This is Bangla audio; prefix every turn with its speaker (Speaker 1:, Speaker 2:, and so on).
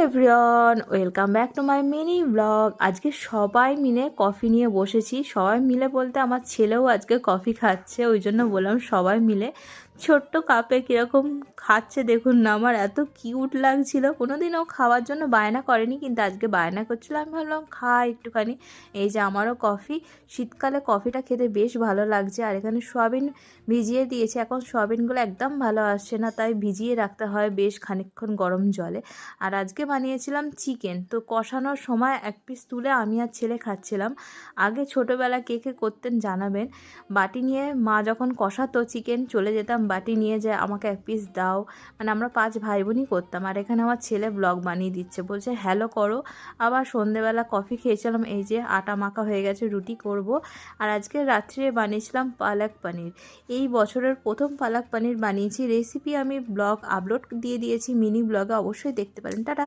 Speaker 1: Everyone, welcome back to my mini blog. আজকে সবাই মিলে কফি নিয়ে বসেছি। সবাই মিলে বলতে আমার ছেলেও আজকে কফি খাচ্ছে, ওই জন্য বললাম সবাই মিলে। ছোট্ট কাপে কীরকম খাচ্ছে দেখুন না, আমার এত কিউট লাগছিল। কোনোদিনও খাওয়ার জন্য বায়না করেনি, কিন্তু আজকে বায়না করছিল। আমি ভাবলাম খাই একটুখানি। এই যে আমারও কফি। শীতকালে কফিটা খেতে বেশ ভালো লাগছে। আর এখানে সয়াবিন ভিজিয়ে দিয়েছে, এখন সয়াবিনগুলো একদম ভালো আসছে না, তাই ভিজিয়ে রাখতে হয় বেশ খানিকক্ষণ গরম জলে। আর আজকে বানিয়েছিলাম চিকেন। তো কষানোর সময় এক পিস তুলে আমি আর ছেলে খাচ্ছিলাম। আগে ছোটোবেলা কে কে করতেন জানাবেন। বাটি নিয়ে মা যখন কষাতো চিকেন, চলে যেতাম বাটি নিয়ে, যায় আমাকে এক পিস দাও। মানে আমরা 5 ভাই বোনই করতাম। আর এখানে আমার ছেলে ব্লগ বানিয়ে দিচ্ছে, বলছে হ্যালো করো। আবার সন্ধেবেলা কফি খেয়েছিলাম। এই যে আটা মাখা হয়ে গেছে, রুটি করব। আর আজকে রাত্রে বানিয়েছিলাম পালক পনির। এই বছরের প্রথম পালক পনির বানিয়েছি। রেসিপি আমি ব্লগ আপলোড দিয়ে দিয়েছি মিনি ব্লগে, অবশ্যই দেখতে পারেন। টাটা।